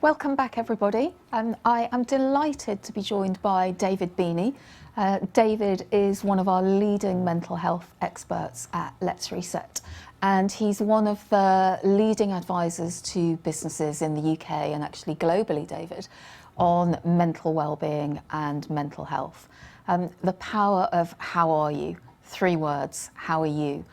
Welcome back, everybody. I am delighted to be joined by David Beeney. David is one of our leading mental health experts at Let's Reset, and he's one of the leading advisors to businesses in the UK and actually globally, David, on mental wellbeing and mental health. The power of how are you? 3 words, how are you?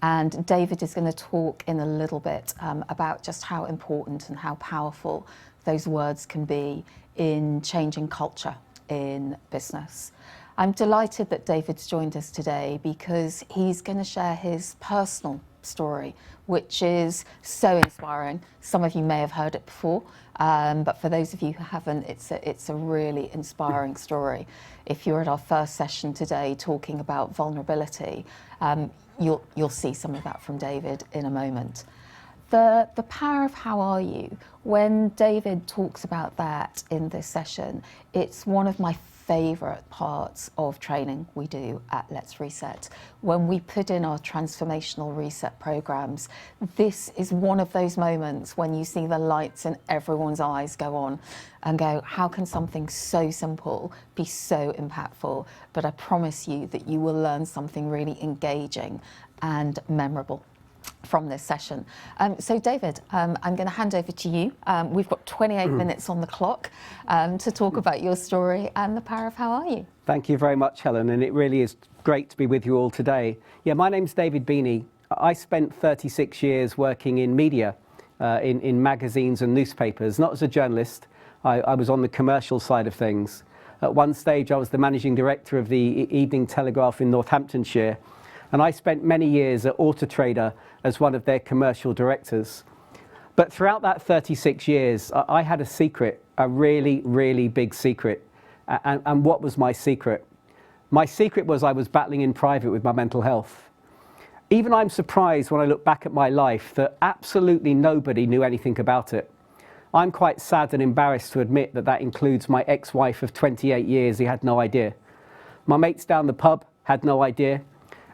And David is going to talk in a little bit about just how important and how powerful those words can be in changing culture in business. I'm delighted that David's joined us today because he's going to share his personal story, which is so inspiring. Some of you may have heard it before, but for those of you who haven't, it's a really inspiring story. If you're at our first session today talking about vulnerability, you'll see some of that from David in a moment. The power of how are you, when David talks about that in this session, it's one of my favourite parts of training we do at Let's Reset. When we put in our transformational reset programs, this is one of those moments when you see the lights in everyone's eyes go on and go, how can something so simple be so impactful? But I promise you that you will learn something really engaging and memorable from this session. So David, I'm going to hand over to you. We've got 28 minutes on the clock to talk about your story and the power of how are you. Thank you very much, Helen, and it really is great to be with you all today. Yeah, my name's David Beeney. I spent 36 years working in media, in magazines and newspapers, not as a journalist. I was on the commercial side of things. At one stage, I was the managing director of the Evening Telegraph in Northamptonshire, and I spent many years at Auto Trader as one of their commercial directors. But throughout that 36 years, I had a secret, a really, really big secret. And what was my secret? My secret was I was battling in private with my mental health. Even I'm surprised when I look back at my life that absolutely nobody knew anything about it. I'm quite sad and embarrassed to admit that that includes my ex-wife of 28 years who had no idea. My mates down the pub had no idea.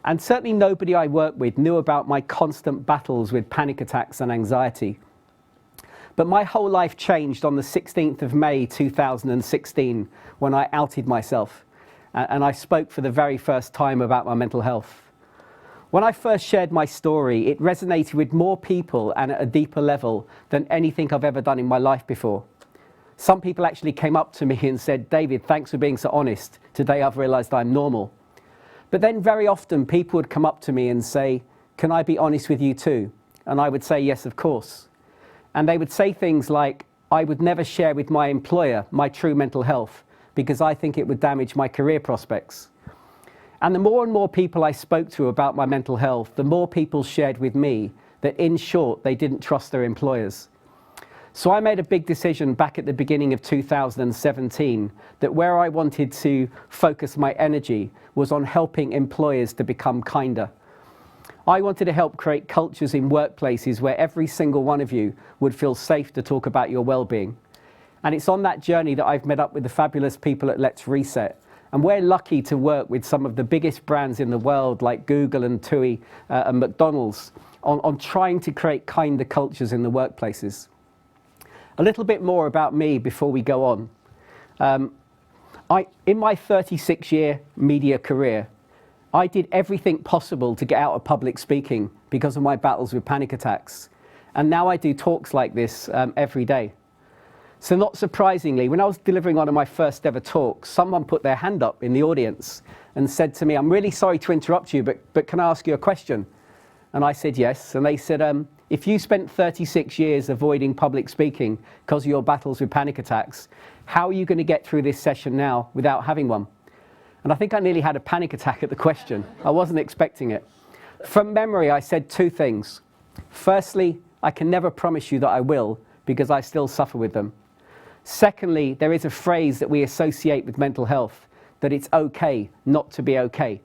And certainly nobody I worked with knew about my constant battles with panic attacks and anxiety. But my whole life changed on the 16th of May 2016 when I outed myself and I spoke for the very first time about my mental health. When I first shared my story, it resonated with more people and at a deeper level than anything I've ever done in my life before. Some people actually came up to me and said, "David, thanks for being so honest. Today I've realized I'm normal." But then very often people would come up to me and say, "Can I be honest with you too?" And I would say, "Yes, of course." And they would say things like, "I would never share with my employer my true mental health because I think it would damage my career prospects." And the more and more people I spoke to about my mental health, the more people shared with me that in short, they didn't trust their employers. So I made a big decision back at the beginning of 2017 that where I wanted to focus my energy was on helping employers to become kinder. I wanted to help create cultures in workplaces where every single one of you would feel safe to talk about your well-being. And it's on that journey that I've met up with the fabulous people at Let's Reset. And we're lucky to work with some of the biggest brands in the world like Google and TUI and McDonald's on trying to create kinder cultures in the workplaces. A little bit more about me before we go on. In my 36-year media career, I did everything possible to get out of public speaking because of my battles with panic attacks. And now I do talks like this every day. So not surprisingly, when I was delivering one of my first ever talks, someone put their hand up in the audience and said to me, "I'm really sorry to interrupt you, but can I ask you a question?" And I said yes. And they said, "If you spent 36 years avoiding public speaking because of your battles with panic attacks, how are you going to get through this session now without having one?" And I think I nearly had a panic attack at the question. I wasn't expecting it. From memory, I said 2 things. Firstly, I can never promise you that I will because I still suffer with them. Secondly, there is a phrase that we associate with mental health, that it's okay not to be okay.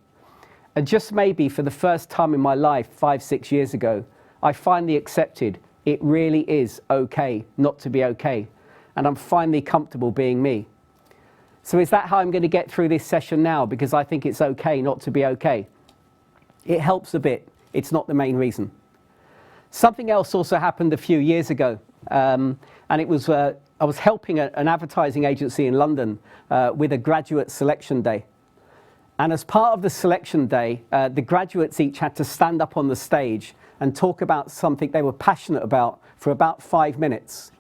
And just maybe for the first time in my life 5-6 years ago, I finally accepted it really is okay not to be okay. And I'm finally comfortable being me. So is that how I'm going to get through this session now? Because I think it's okay not to be okay. It helps a bit. It's not the main reason. Something else also happened a few years ago. And it was was helping an advertising agency in London with a graduate selection day. And as part of the selection day, the graduates each had to stand up on the stage and talk about something they were passionate about for about 5 minutes.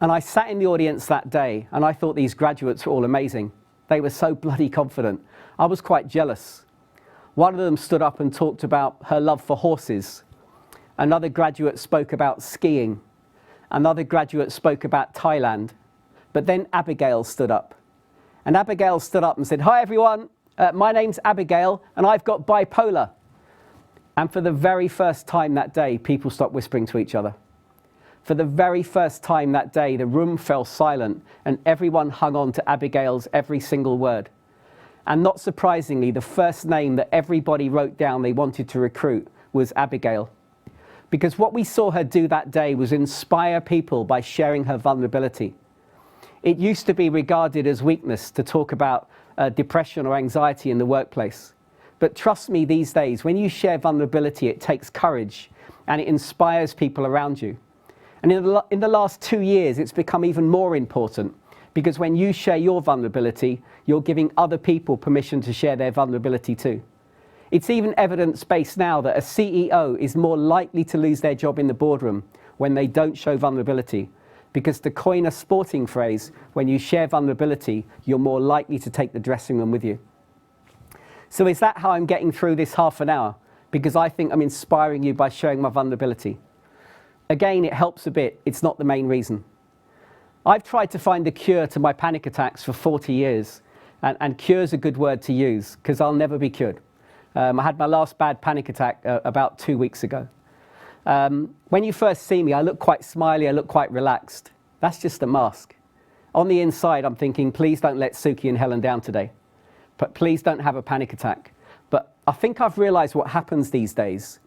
And I sat in the audience that day and I thought these graduates were all amazing. They were so bloody confident. I was quite jealous. One of them stood up and talked about her love for horses. Another graduate spoke about skiing. Another graduate spoke about Thailand. But then Abigail stood up. And Abigail stood up and said, "Hi everyone, my name's Abigail and I've got bipolar." And for the very first time that day, people stopped whispering to each other. For the very first time that day, the room fell silent and everyone hung on to Abigail's every single word. And not surprisingly, the first name that everybody wrote down they wanted to recruit was Abigail. Because what we saw her do that day was inspire people by sharing her vulnerability. It used to be regarded as weakness to talk about depression or anxiety in the workplace. But trust me, these days, when you share vulnerability, it takes courage and it inspires people around you. And in the last 2 years, it's become even more important because when you share your vulnerability, you're giving other people permission to share their vulnerability too. It's even evidence-based now that a CEO is more likely to lose their job in the boardroom when they don't show vulnerability. Because to coin a sporting phrase, when you share vulnerability, you're more likely to take the dressing room with you. So is that how I'm getting through this half an hour? Because I think I'm inspiring you by sharing my vulnerability. Again, it helps a bit. It's not the main reason. I've tried to find a cure to my panic attacks for 40 years. And cure is a good word to use because I'll never be cured. I had my last bad panic attack about 2 weeks ago. When you first see me, I look quite smiley, I look quite relaxed. That's just a mask. On the inside, I'm thinking, please don't let Suki and Helen down today. But please don't have a panic attack. But I think I've realized what happens these days.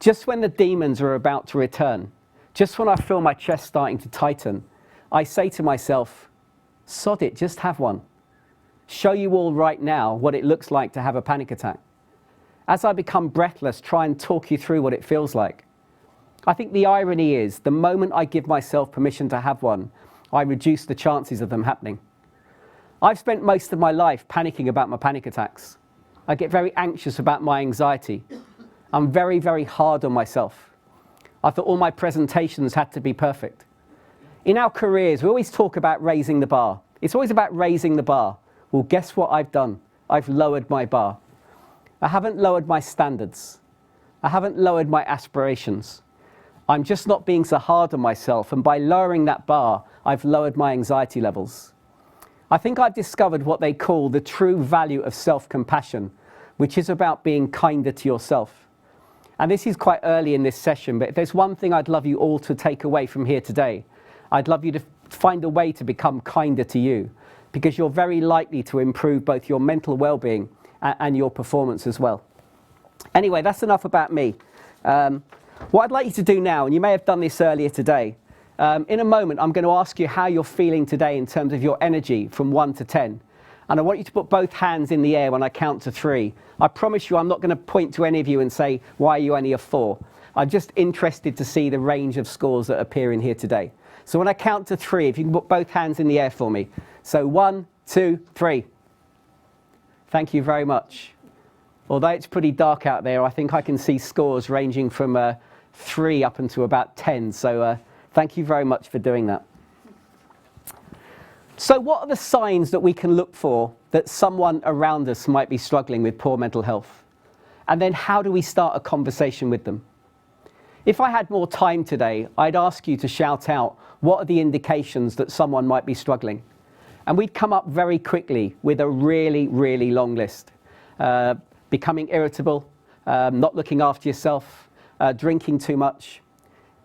Just when the demons are about to return, just when I feel my chest starting to tighten, I say to myself, sod it, just have one. Show you all right now what it looks like to have a panic attack. As I become breathless, try and talk you through what it feels like. I think the irony is, the moment I give myself permission to have one, I reduce the chances of them happening. I've spent most of my life panicking about my panic attacks. I get very anxious about my anxiety. I'm very, very hard on myself. I thought all my presentations had to be perfect. In our careers, we always talk about raising the bar. It's always about raising the bar. Well, guess what I've done? I've lowered my bar. I haven't lowered my standards. I haven't lowered my aspirations. I'm just not being so hard on myself, and by lowering that bar, I've lowered my anxiety levels. I think I've discovered what they call the true value of self-compassion, which is about being kinder to yourself. And this is quite early in this session, but if there's one thing I'd love you all to take away from here today, I'd love you to find a way to become kinder to you, because you're very likely to improve both your mental well-being and your performance as well. Anyway, that's enough about me. What I'd like you to do now, and you may have done this earlier today, in a moment I'm going to ask you how you're feeling today in terms of your energy from 1 to 10. And I want you to put both hands in the air when I count to 3. I promise you I'm not going to point to any of you and say, why are you only a 4? I'm just interested to see the range of scores that appear in here today. So when I count to 3, if you can put both hands in the air for me. So 1, 2, 3. Thank you very much. Although it's pretty dark out there, I think I can see scores ranging from 3 up into about 10. So thank you very much for doing that. So what are the signs that we can look for that someone around us might be struggling with poor mental health? And then how do we start a conversation with them? If I had more time today, I'd ask you to shout out, what are the indications that someone might be struggling? And we'd come up very quickly with a really, really long list. Becoming irritable, not looking after yourself, drinking too much.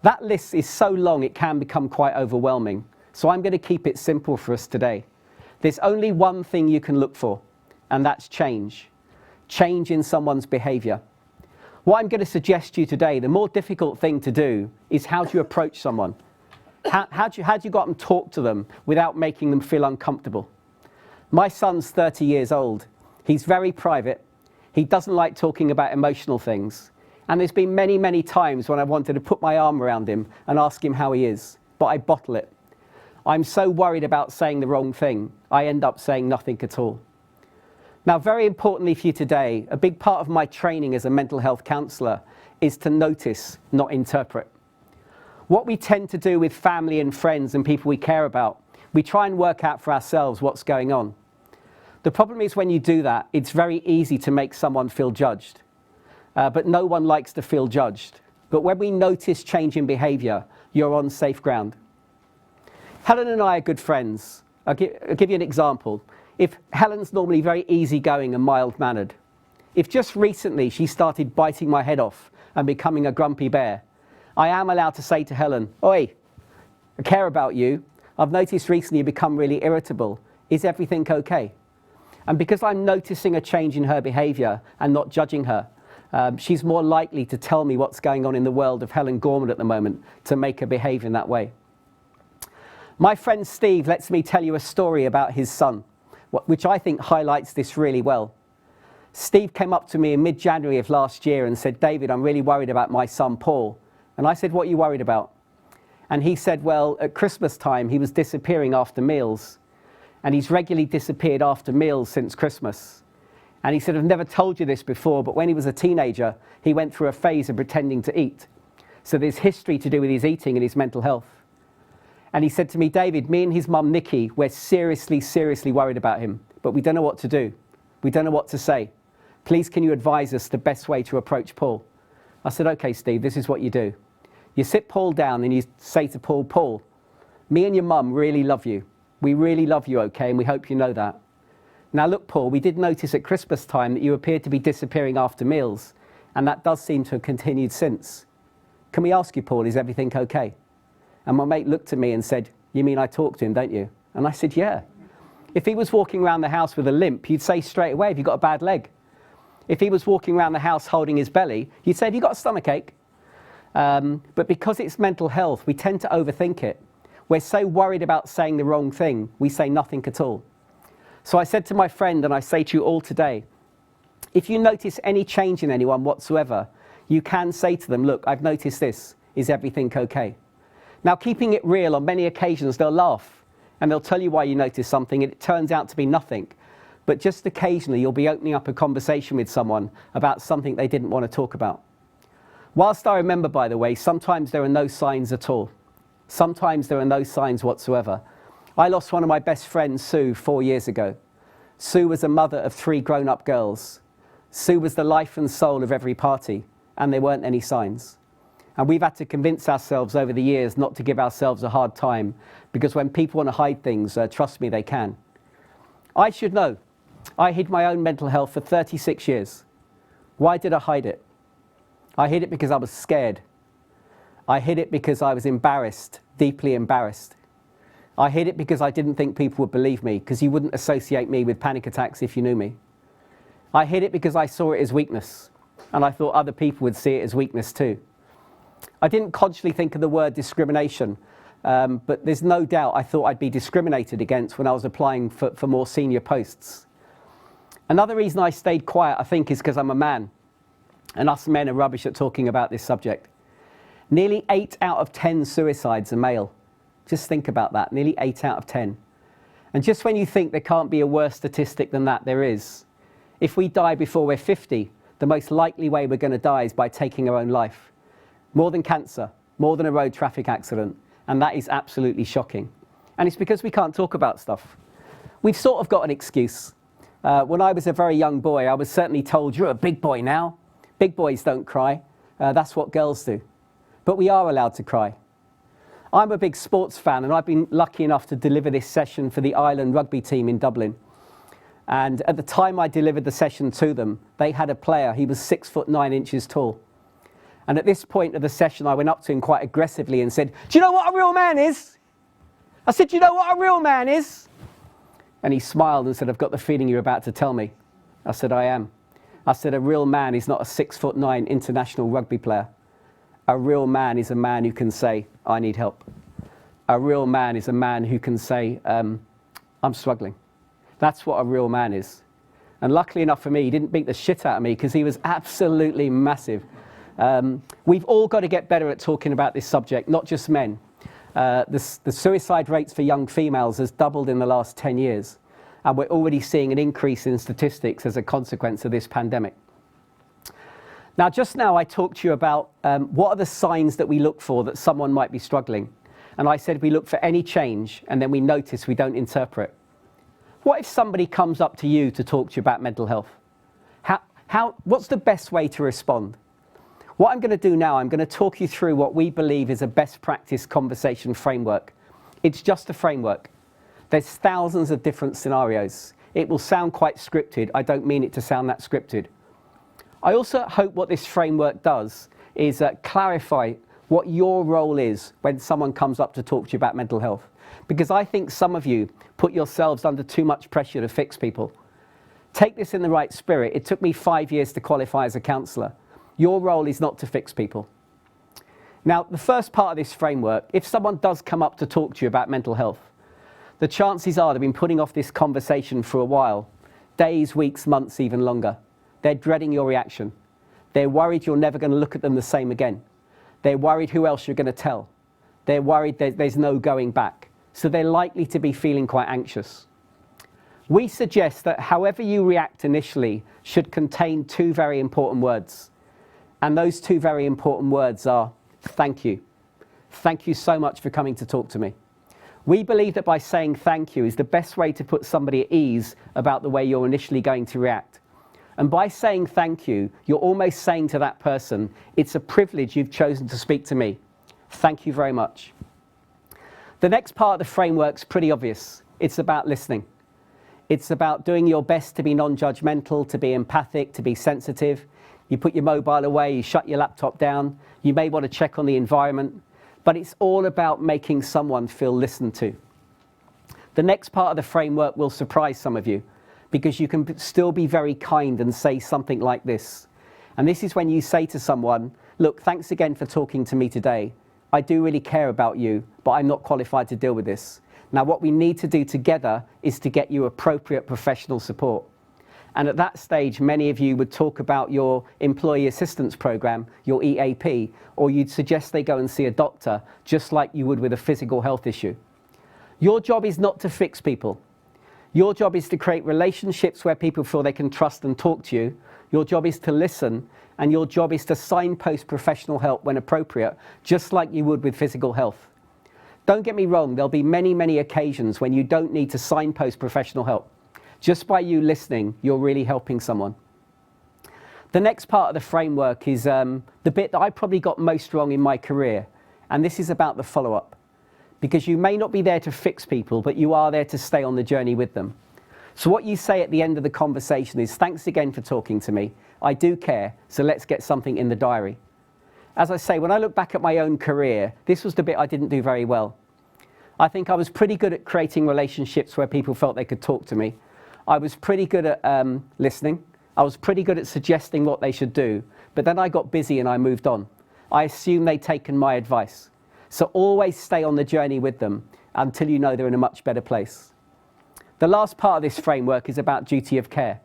That list is so long it can become quite overwhelming. So I'm going to keep it simple for us today. There's only one thing you can look for, and that's change. Change in someone's behavior. What I'm going to suggest to you today, the more difficult thing to do is how do you approach someone? How do you go up and talk to them without making them feel uncomfortable? My son's 30 years old. He's very private. He doesn't like talking about emotional things. And there's been many, many times when I wanted to put my arm around him and ask him how he is, but I bottle it. I'm so worried about saying the wrong thing, I end up saying nothing at all. Now, very importantly for you today, a big part of my training as a mental health counsellor is to notice, not interpret. What we tend to do with family and friends and people we care about, we try and work out for ourselves what's going on. The problem is when you do that, it's very easy to make someone feel judged. But no one likes to feel judged. But when we notice change in behaviour, you're on safe ground. Helen and I are good friends. I'll give you an example. If Helen's normally very easygoing and mild-mannered, if just recently she started biting my head off and becoming a grumpy bear, I am allowed to say to Helen, "Oi, I care about you. I've noticed recently you become really irritable. Is everything okay?" And because I'm noticing a change in her behaviour and not judging her, she's more likely to tell me what's going on in the world of Helen Gorman at the moment to make her behave in that way. My friend Steve lets me tell you a story about his son, which I think highlights this really well. Steve came up to me in mid-January of last year and said, "David, I'm really worried about my son Paul." And I said, "What are you worried about?" And he said, "Well, at Christmas time, he was disappearing after meals. And he's regularly disappeared after meals since Christmas. And he said, I've never told you this before, but when he was a teenager, he went through a phase of pretending to eat. So there's history to do with his eating and his mental health." And he said to me, "David, me and his mum, Nikki, we're seriously, seriously worried about him, but we don't know what to do. We don't know what to say. Please, can you advise us the best way to approach Paul?" I said, "Okay, Steve, this is what you do. You sit Paul down and you say to Paul, 'Paul, me and your mum really love you. We really love you, okay, and we hope you know that. Now look, Paul, we did notice at Christmas time that you appeared to be disappearing after meals, and that does seem to have continued since. Can we ask you, Paul, is everything okay?' And my mate looked at me and said, 'You mean I talk to him, don't you?' And I said, 'Yeah. If he was walking around the house with a limp, you'd say straight away, have you got a bad leg? If he was walking around the house holding his belly, you'd say, have you got a stomachache?' But because it's mental health, we tend to overthink it. We're so worried about saying the wrong thing, we say nothing at all. So I said to my friend, and I say to you all today, if you notice any change in anyone whatsoever, you can say to them, 'Look, I've noticed this. Is everything okay?' Now, keeping it real, on many occasions they'll laugh and they'll tell you why you noticed something and it turns out to be nothing. But just occasionally you'll be opening up a conversation with someone about something they didn't want to talk about. Whilst I remember, by the way, sometimes there are no signs at all. Sometimes there are no signs whatsoever. I lost one of my best friends, Sue, 4 years ago. Sue was a mother of 3 grown-up girls. Sue was the life and soul of every party, and there weren't any signs. And we've had to convince ourselves over the years not to give ourselves a hard time, because when people want to hide things, trust me, they can. I should know. I hid my own mental health for 36 years. Why did I hide it? I hid it because I was scared. I hid it because I was embarrassed, deeply embarrassed. I hid it because I didn't think people would believe me, because you wouldn't associate me with panic attacks if you knew me. I hid it because I saw it as weakness, and I thought other people would see it as weakness too. I didn't consciously think of the word discrimination, but there's no doubt I thought I'd be discriminated against when I was applying for more senior posts. Another reason I stayed quiet, I think, is because I'm a man, and us men are rubbish at talking about this subject. Nearly 8 out of 10 suicides are male. Just think about that, nearly 8 out of 10. And just when you think there can't be a worse statistic than that, there is. If we die before we're 50, the most likely way we're going to die is by taking our own life. More than cancer, more than a road traffic accident, and that is absolutely shocking. And it's because we can't talk about stuff. We've sort of got an excuse. When I was a very young boy, I was certainly told, "You're a big boy now. Big boys don't cry. That's what girls do." But we are allowed to cry. I'm a big sports fan, and I've been lucky enough to deliver this session for the Ireland rugby team in Dublin. And at the time I delivered the session to them, they had a player. He was 6'9" tall. And at this point of the session, I went up to him quite aggressively and said, "Do you know what a real man is?" I said, "Do you know what a real man is?" And he smiled and said, "I've got the feeling you're about to tell me." I said, "I am." I said, "A real man is not a 6'9" international rugby player. A real man is a man who can say, 'I need help.' A real man is a man who can say, 'I'm struggling.' That's what a real man is." And luckily enough for me, he didn't beat the shit out of me because he was absolutely massive. We've all got to get better at talking about this subject, not just men. The suicide rates for young females has doubled in the last 10 years. And we're already seeing an increase in statistics as a consequence of this pandemic. Now, just now I talked to you about what are the signs that we look for that someone might be struggling. And I said we look for any change and then we notice, we don't interpret. What if somebody comes up to you to talk to you about mental health? What's the best way to respond? What I'm going to do now, I'm going to talk you through what we believe is a best practice conversation framework. It's just a framework. There's thousands of different scenarios. It will sound quite scripted. I don't mean it to sound that scripted. I also hope what this framework does is clarify what your role is when someone comes up to talk to you about mental health. Because I think some of you put yourselves under too much pressure to fix people. Take this in the right spirit. It took me 5 years to qualify as a counsellor. Your role is not to fix people. Now, the first part of this framework, if someone does come up to talk to you about mental health, the chances are they've been putting off this conversation for a while, days, weeks, months, even longer. They're dreading your reaction. They're worried you're never going to look at them the same again. They're worried who else you're going to tell. They're worried there's no going back. So they're likely to be feeling quite anxious. We suggest that however you react initially should contain two very important words. And those two very important words are, thank you. Thank you so much for coming to talk to me. We believe that by saying thank you is the best way to put somebody at ease about the way you're initially going to react. And by saying thank you, you're almost saying to that person, it's a privilege you've chosen to speak to me. Thank you very much. The next part of the framework's pretty obvious. It's about listening. It's about doing your best to be non-judgmental, to be empathic, to be sensitive. You put your mobile away, you shut your laptop down. You may want to check on the environment, but it's all about making someone feel listened to. The next part of the framework will surprise some of you because you can still be very kind and say something like this. And this is when you say to someone, look, thanks again for talking to me today. I do really care about you, but I'm not qualified to deal with this. Now, what we need to do together is to get you appropriate professional support. And at that stage, many of you would talk about your employee assistance program, your EAP, or you'd suggest they go and see a doctor, just like you would with a physical health issue. Your job is not to fix people. Your job is to create relationships where people feel they can trust and talk to you. Your job is to listen, and your job is to signpost professional help when appropriate, just like you would with physical health. Don't get me wrong, there'll be many, many occasions when you don't need to signpost professional help. Just by you listening, you're really helping someone. The next part of the framework is the bit that I probably got most wrong in my career, and this is about the follow-up. Because you may not be there to fix people, but you are there to stay on the journey with them. So what you say at the end of the conversation is, thanks again for talking to me. I do care, so let's get something in the diary. As I say, when I look back at my own career, this was the bit I didn't do very well. I think I was pretty good at creating relationships where people felt they could talk to me. I was pretty good at listening. I was pretty good at suggesting what they should do. But then I got busy and I moved on. I assumed they'd taken my advice. So always stay on the journey with them until you know they're in a much better place. The last part of this framework is about duty of care.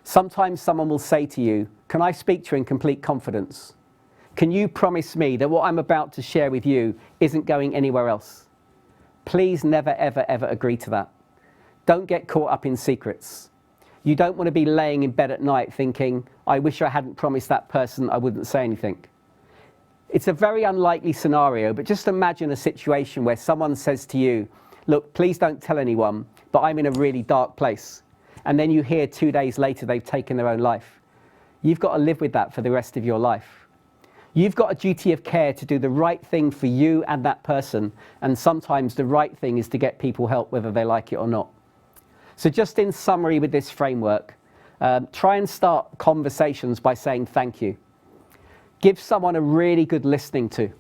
Sometimes someone will say to you, can I speak to you in complete confidence? Can you promise me that what I'm about to share with you isn't going anywhere else? Please never, ever, ever agree to that. Don't get caught up in secrets. You don't want to be laying in bed at night thinking, I wish I hadn't promised that person I wouldn't say anything. It's a very unlikely scenario, but just imagine a situation where someone says to you, look, please don't tell anyone, but I'm in a really dark place. And then you hear 2 days later they've taken their own life. You've got to live with that for the rest of your life. You've got a duty of care to do the right thing for you and that person, and sometimes the right thing is to get people help whether they like it or not. So just in summary with this framework, try and start conversations by saying thank you. Give someone a really good listening to.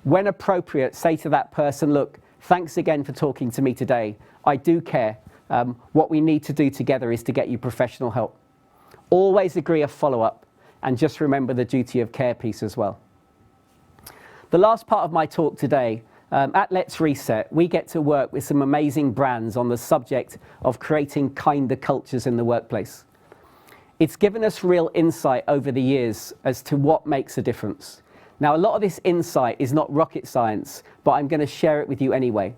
When appropriate, say to that person, look, thanks again for talking to me today. I do care. What we need to do together is to get you professional help. Always agree a follow-up, and just remember the duty of care piece as well. The last part of my talk today, at Let's Reset, we get to work with some amazing brands on the subject of creating kinder cultures in the workplace. It's given us real insight over the years as to what makes a difference. Now, a lot of this insight is not rocket science, but I'm going to share it with you anyway.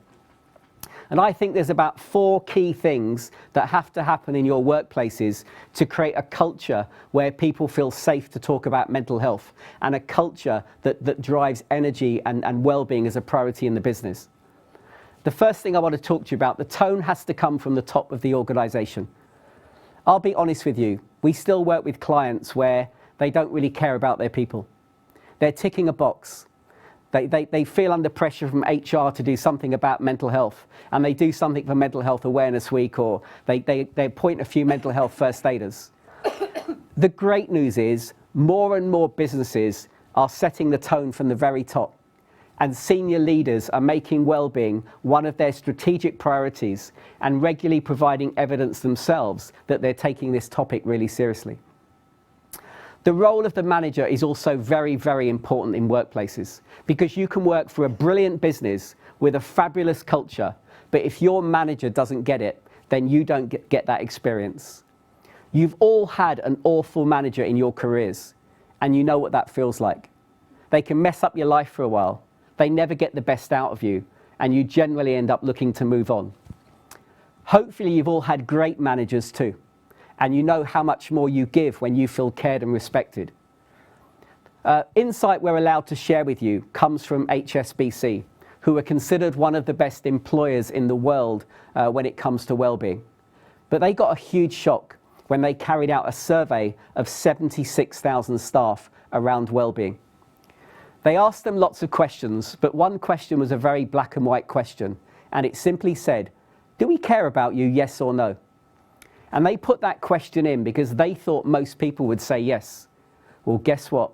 And I think there's about 4 key things that have to happen in your workplaces to create a culture where people feel safe to talk about mental health, and a culture that drives energy and well-being as a priority in the business. The first thing I want to talk to you about, the tone has to come from the top of the organisation. I'll be honest with you, we still work with clients where they don't really care about their people. They're ticking a box. They feel under pressure from HR to do something about mental health, and they do something for Mental Health Awareness Week, or they appoint a few mental health first aiders. The great news is more and more businesses are setting the tone from the very top, and senior leaders are making well-being one of their strategic priorities and regularly providing evidence themselves that they're taking this topic really seriously. The role of the manager is also very, very important in workplaces, because you can work for a brilliant business with a fabulous culture, but if your manager doesn't get it, then you don't get that experience. You've all had an awful manager in your careers, and you know what that feels like. They can mess up your life for a while, they never get the best out of you, and you generally end up looking to move on. Hopefully you've all had great managers too, and you know how much more you give when you feel cared and respected. Insight we're allowed to share with you comes from HSBC, who are considered one of the best employers in the world when it comes to well-being. But they got a huge shock when they carried out a survey of 76,000 staff around well-being. They asked them lots of questions, but one question was a very black and white question, and it simply said, "Do we care about you, yes or no?" And they put that question in because they thought most people would say yes. Well, guess what?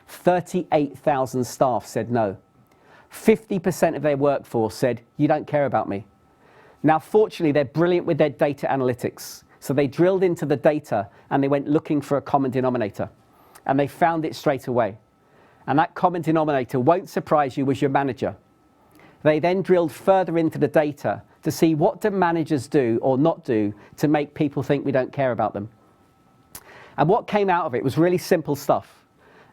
38,000 staff said no. 50% of their workforce said, "You don't care about me." Now, fortunately, they're brilliant with their data analytics. So they drilled into the data and they went looking for a common denominator. And they found it straight away. And that common denominator, won't surprise you, was your manager. They then drilled further into the data to see what do managers do or not do to make people think we don't care about them. And what came out of it was really simple stuff.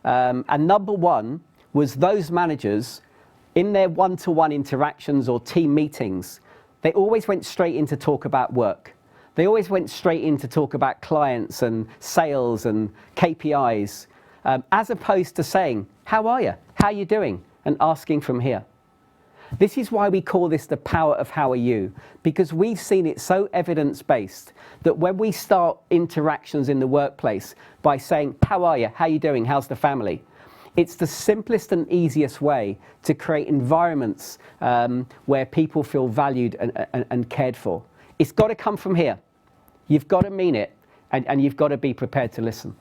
And number one was those managers, in their one-to-one interactions or team meetings, they always went straight in to talk about work. They always went straight in to talk about clients and sales and KPIs, as opposed to saying, "How are you? How are you doing?" and asking from here. This is why we call this the power of how are you, because we've seen it so evidence-based that when we start interactions in the workplace by saying, "How are you? How are you doing? How's the family?" It's the simplest and easiest way to create environments where people feel valued and cared for. It's got to come from here. You've got to mean it, and you've got to be prepared to listen.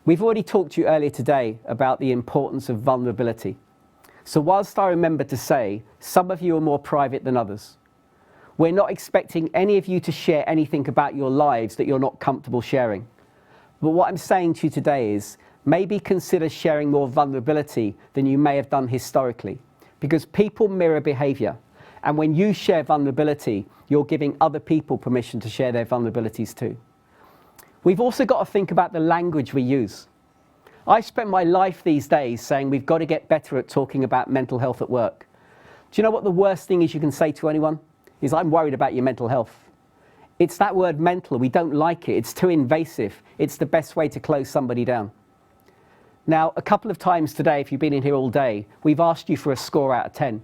We've already talked to you earlier today about the importance of vulnerability. So whilst I remember to say, some of you are more private than others. We're not expecting any of you to share anything about your lives that you're not comfortable sharing. But what I'm saying to you today is, maybe consider sharing more vulnerability than you may have done historically, because people mirror behavior. And when you share vulnerability, you're giving other people permission to share their vulnerabilities too. We've also got to think about the language we use. I spend my life these days saying we've got to get better at talking about mental health at work. Do you know what the worst thing is you can say to anyone? Is, "I'm worried about your mental health." It's that word mental. We don't like it. It's too invasive. It's the best way to close somebody down. Now, a couple of times today, if you've been in here all day, we've asked you for a score out of 10.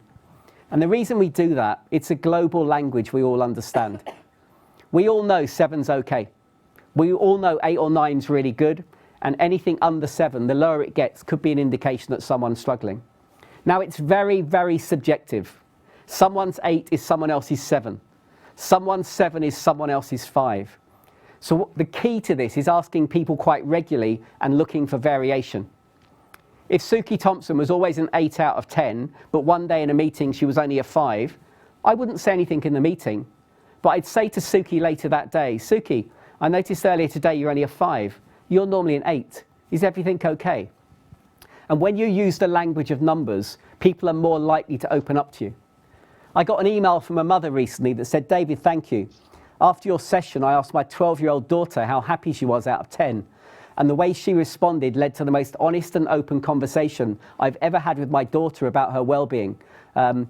And the reason we do that, it's a global language we all understand. We all know 7's okay. We all know 8 or 9's really good. And anything under 7, the lower it gets, could be an indication that someone's struggling. Now, it's very, very subjective. Someone's 8 is someone else's 7. Someone's 7 is someone else's 5. So the key to this is asking people quite regularly and looking for variation. If Suki Thompson was always an 8 out of 10, but one day in a meeting she was only a 5, I wouldn't say anything in the meeting. But I'd say to Suki later that day, "Suki, I noticed earlier today you're only a 5. You're normally an 8. Is everything okay?" And when you use the language of numbers, people are more likely to open up to you. I got an email from a mother recently that said, "David, thank you. After your session, I asked my 12-year-old daughter how happy she was out of 10. And the way she responded led to the most honest and open conversation I've ever had with my daughter about her well-being,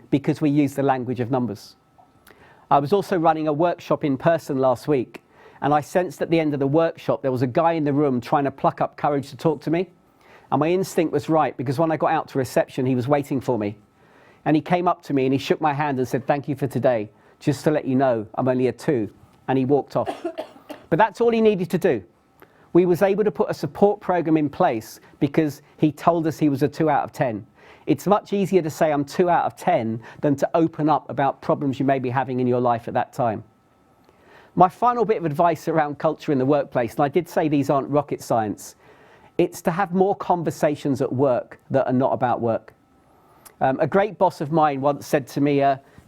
because we use the language of numbers. I was also running a workshop in person last week, and I sensed at the end of the workshop there was a guy in the room trying to pluck up courage to talk to me. And my instinct was right, because when I got out to reception, he was waiting for me. And he came up to me and he shook my hand and said, "Thank you for today. Just to let you know, I'm only a 2." And he walked off. But that's all he needed to do. We was able to put a support program in place because he told us he was a 2 out of 10. It's much easier to say I'm 2 out of 10 than to open up about problems you may be having in your life at that time. My final bit of advice around culture in the workplace, and I did say these aren't rocket science, it's to have more conversations at work that are not about work. A great boss of mine once said to me,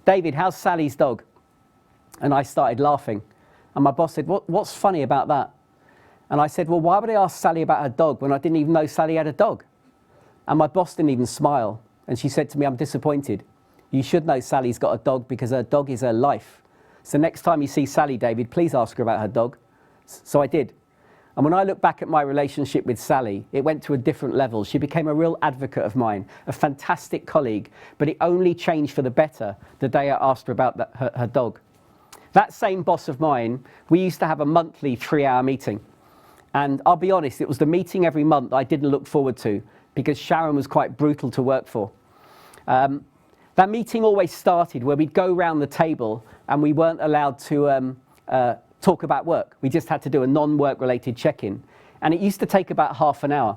"David, how's Sally's dog?" And I started laughing. And my boss said, "What's funny about that?" And I said, "Well, why would I ask Sally about her dog when I didn't even know Sally had a dog?" And my boss didn't even smile. And she said to me, "I'm disappointed. You should know Sally's got a dog because her dog is her life. So next time you see Sally, David, please ask her about her dog." So I did. And when I look back at my relationship with Sally, it went to a different level. She became a real advocate of mine, a fantastic colleague, but it only changed for the better the day I asked her about her dog. That same boss of mine, we used to have a monthly 3-hour meeting. And I'll be honest, it was the meeting every month I didn't look forward to because Sharon was quite brutal to work for. That meeting always started where we'd go round the table and we weren't allowed to talk about work. We just had to do a non-work related check-in. And it used to take about half an hour.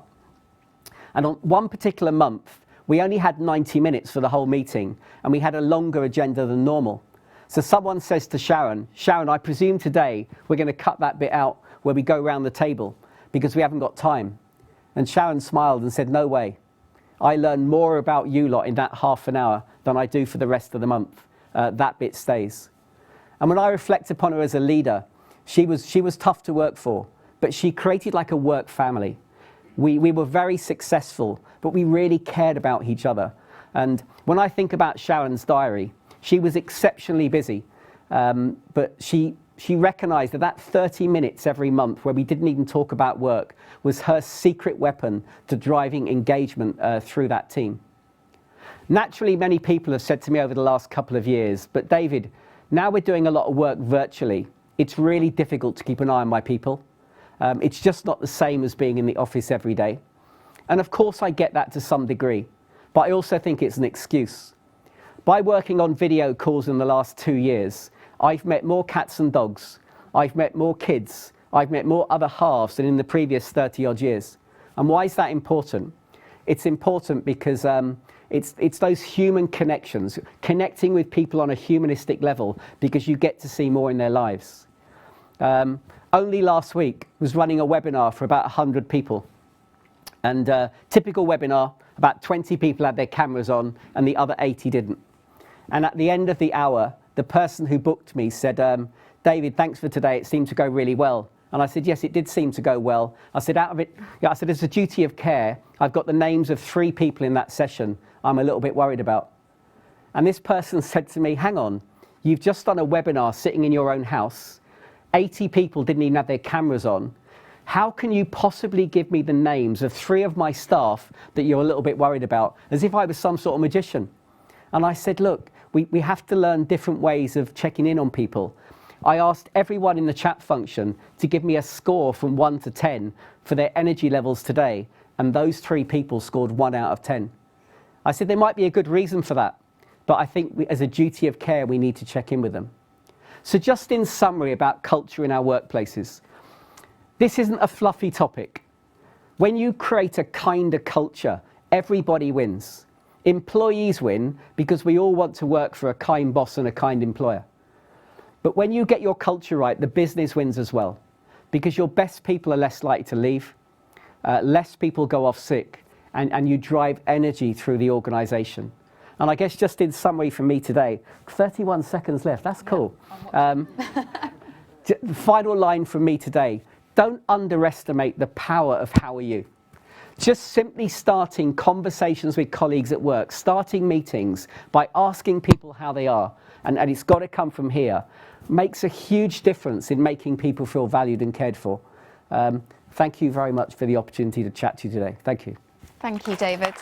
And on one particular month, we only had 90 minutes for the whole meeting, and we had a longer agenda than normal. So someone says to Sharon, "Sharon, I presume today we're going to cut that bit out where we go round the table because we haven't got time." And Sharon smiled and said, "No way. I learn more about you lot in that half an hour than I do for the rest of the month. That bit stays." And when I reflect upon her as a leader, she was tough to work for, but she created like a work family. We were very successful, but we really cared about each other. And when I think about Sharon's diary, she was exceptionally busy, but she recognised that 30 minutes every month where we didn't even talk about work was her secret weapon to driving engagement through that team. Naturally, many people have said to me over the last couple of years, "But David, now we're doing a lot of work virtually. It's really difficult to keep an eye on my people. It's just not the same as being in the office every day." And of course I get that to some degree, but I also think it's an excuse. By working on video calls in the last 2 years, I've met more cats and dogs, I've met more kids, I've met more other halves than in the previous 30 odd years. And why is that important? It's important because it's those human connections, connecting with people on a humanistic level, because you get to see more in their lives. Only last week was running a webinar for about 100 people. And typical webinar, about 20 people had their cameras on and the other 80 didn't. And at the end of the hour, the person who booked me said, "David, thanks for today. It seemed to go really well." And I said, "Yes, it did seem to go well." I said, as a duty of care, I've got the names of 3 people in that session I'm a little bit worried about. And this person said to me, "Hang on, you've just done a webinar sitting in your own house. 80 people didn't even have their cameras on. How can you possibly give me the names of 3 of my staff that you're a little bit worried about?" As if I was some sort of magician. And I said, "Look, we have to learn different ways of checking in on people." I asked everyone in the chat function to give me a score from 1 to 10 for their energy levels today, and those 3 people scored 1 out of 10. I said there might be a good reason for that, but I think as a duty of care we need to check in with them. So just in summary about culture in our workplaces, this isn't a fluffy topic. When you create a kinder culture, everybody wins. Employees win because we all want to work for a kind boss and a kind employer. But when you get your culture right, the business wins as well, because your best people are less likely to leave, less people go off sick, and you drive energy through the organisation. And I guess just in summary for me today, 31 seconds left, that's cool. The final line from me today, don't underestimate the power of how are you. Just simply starting conversations with colleagues at work, starting meetings by asking people how they are, and it's got to come from here, makes a huge difference in making people feel valued and cared for. thank you very much for the opportunity to chat to you today. Thank you. Thank you, David.